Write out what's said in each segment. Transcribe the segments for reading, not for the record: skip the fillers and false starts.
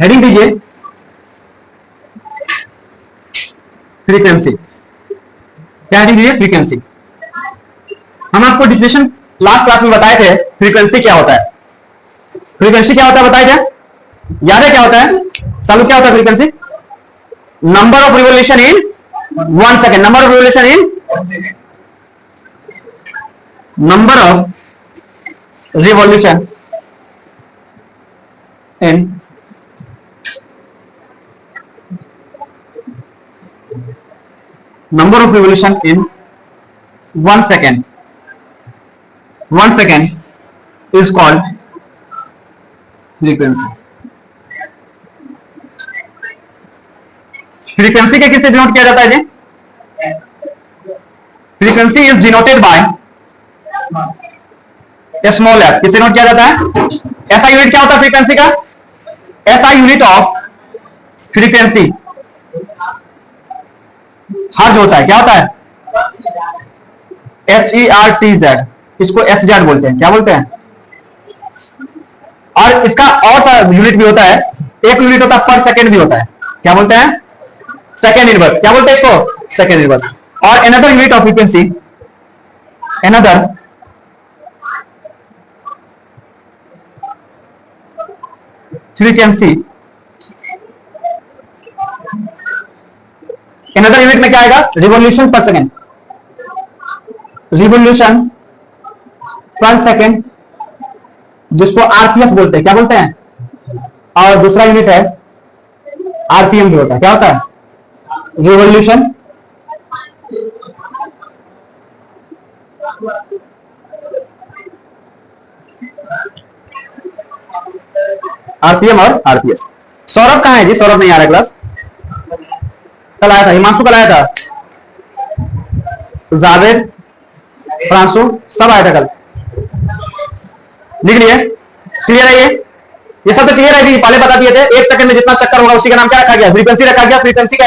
Heading दीजिए frequency. क्या heading दीजिए? फ्रीक्वेंसी। हम आपको डिफिनेशन लास्ट क्लास में बताए थे फ्रीक्वेंसी क्या होता है। फ्रीक्वेंसी क्या होता है बताया क्या? याद है क्या होता है? सालू क्या होता है frequency? Number of revolution in 1 second. Number of revolution in number of revolution in number of revolution in 1 second. 1 second is called frequency. Frequency के किससे डिनोट किया जाता है जी? Frequency is denoted by small F. किससे note किया जाता है? एसआई यूनिट क्या होता है फ्रीक्वेंसी का? एसआई यूनिट ऑफ फ्रीक्वेंसी हर्ज होता है। क्या होता है? HERTZ। इसको HZ बोलते हैं। क्या बोलते हैं? और इसका और सा यूनिट भी होता है। एक यूनिट होता है पर सेकेंड भी होता है। क्या बोलते हैं? Second inverse. क्या बोलते हैं इसको? Second inverse. और another unit of frequency, another frequency, another unit में क्या आएगा? Revolution per second. Revolution per second, जिसको आरपीएस बोलते हैं। क्या बोलते हैं? और दूसरा यूनिट है आरपीएम भी होता है। क्या होता है? रिवॉल्यूशन आरपीएम और आरपीएस। सौरभ कहां है जी? सौरभ नहीं आ रहा क्लास। कल आया था। हिमांशु कल आया था। जावेद, फ्रांसु सब आया था कल। लिख लिए? क्लियर है ये सब तो क्लियर है जी। पहले बता दिए थे 1 सेकंड में जितना चक्कर होगा उसी का नाम क्या रखा गया? फ्रीक्वेंसी रखा गया। फ्रीक्वेंसी का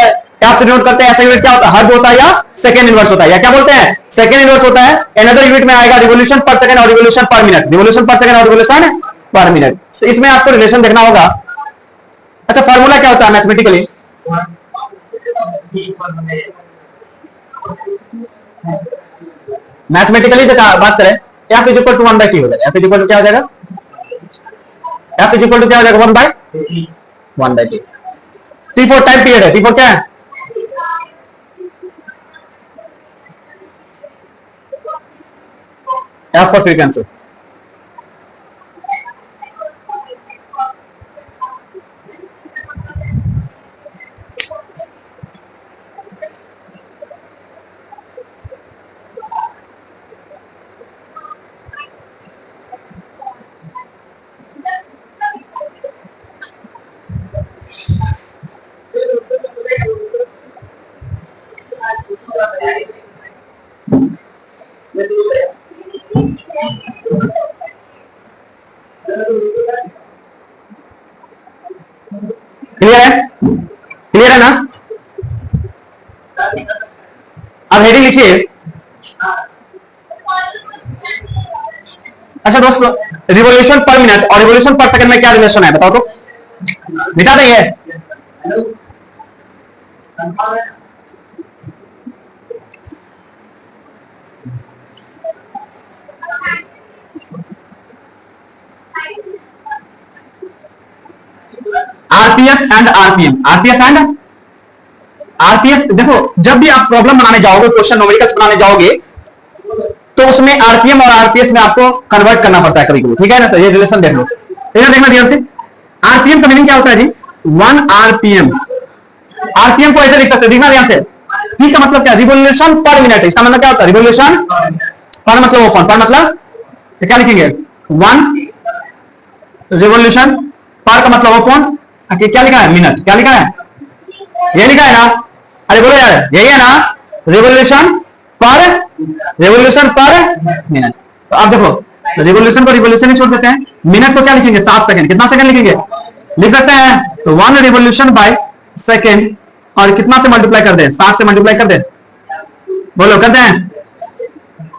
आप से डिनोट करते हैं। ऐसा यूनिट क्या होता है? हर्ज होता है या सेकंड इनवर्स होता है, या क्या बोलते हैं? सेकंड इनवर्स होता है। अनदर यूनिट में आएगा रिवॉल्यूशन पर सेकंड और रिवॉल्यूशन पर मिनट। रिवॉल्यूशन पर सेकंड और रिवॉल्यूशन पर मिनट। तो इसमें आपको रिलेशन देखना होगा। अच्छा, फार्मूला क्या होता है मैथमेटिकली? मैथमेटिकली जो बात करें, f is equal to 1/t हो जाएगा। f इज इक्वल टू क्या हो जाएगा? f इज इक्वल टू क्या हो जाएगा? 1/t। t4 टाइम पीरियड है। t4 क्या है? f for frequency. क्लियर है? क्लियर है ना? अब हेडिंग लिखिए। अच्छा दोस्तों, रिवॉल्यूशन पर मिनट और रिवॉल्यूशन पर सेकंड में क्या रिलेशन है बताओ तो। मिटा देंगे? RPS and RPM. RPS and RPS. देखो, जब भी आप प्रॉब्लम बनाने जाओगे, क्वेश्चन न्यूमेरिकल्स बनाने जाओगे, तो उसमें आरपीएम और आरपीएस में आपको कन्वर्ट करना पड़ता है कभी कभी। ठीक है ना? तो ये रिलेशन देख लो। देखना ध्यान से। आरपीएम का मीनिंग क्या होता है जी? 1 आरपीएम। आरपीएम को ऐसे लिख सकते हैं, देखना ध्यान से। पी का मतलब क्या? रिवॉल्यूशन पर मिनट। इसका मतलब क्या होता है? रिवॉल्यूशन पर मतलब ओपन, पर मतलब तो क्या लिखेंगे? 1 रिवॉल्यूशन पर का मतलब ओपन। क्या लिखा है? मिनट। क्या लिखा है? ये लिखा है ना? अरे बोलो यार, यही है ना? रिवॉल्यूशन पर मिनट। तो आप देखो, रिवॉल्यूशन को रिवॉल्यूशन ही छोड़ देते हैं। मिनट को क्या लिखेंगे? 60 सेकंड। कितना सेकंड लिखेंगे? लिख सकते हैं। तो 1 रिवॉल्यूशन बाय सेकंड, और कितना से मल्टीप्लाई कर दे? 60 से मल्टीप्लाई कर दे। बोलो, करते हैं?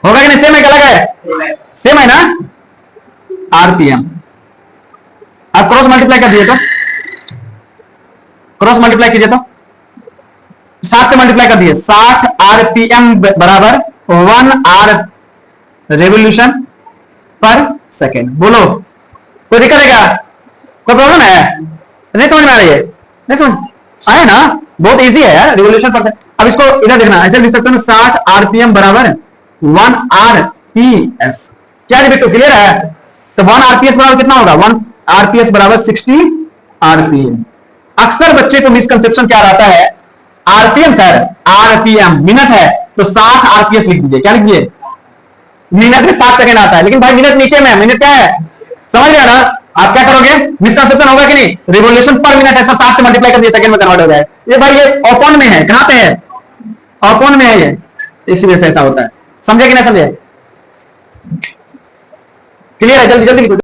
होगा कि नहीं? सेम है क्या? अलग है? सेम है ना? आरपीएम। आप क्रॉस मल्टीप्लाई कर दिए तो क्रॉस मल्टीप्लाई कीजिए तो 60 से मल्टीप्लाई कर दिए, 60 आरपीएम बराबर 1 आर रेवोल्यूशन पर सेकेंड। बोलो कोई दिक्कत है क्या, कोई प्रॉब्लम है, नहीं समझ में आ रही है, नहीं समझ आया ना, बहुत इजी है यार रिवोल्यूशन पर सेकेंड। अब इसको इधर देखना, ऐसे लिख सकते हो 60 आरपीएम बराबर 1 आरपीएस। क्या जी बिट्टू क्लियर है, तो 1 आरपीएस बराबर कितना होगा, 1 आरपीएस बराबर 60 आरपीएम। अक्सर बच्चे को मिसकंसेप्शन क्या रहता है, आरपीएम सर आरपीएम मिनट है तो 60 आरपीएस लिख दीजिए, क्या लिख दीजिए, मिनट में 60 सेकंड आता है, लेकिन भाई मिनट नीचे में, मिनट क्या है, समझ गया ना। आप क्या करोगे, मिसकंसेप्शन होगा कि नहीं, रिवोल्यूशन पर मिनट है, 60 से मल्टीप्लाई कर दिए सेकंड में कन्वर्ट हो जाए। ये भाई ये ओपन में है, कहां पे है, ओपन में है ये, इसी वजह से ऐसा होता है। समझे कि नहीं समझे, क्लियर है, जल्दी जल्दी लिखो।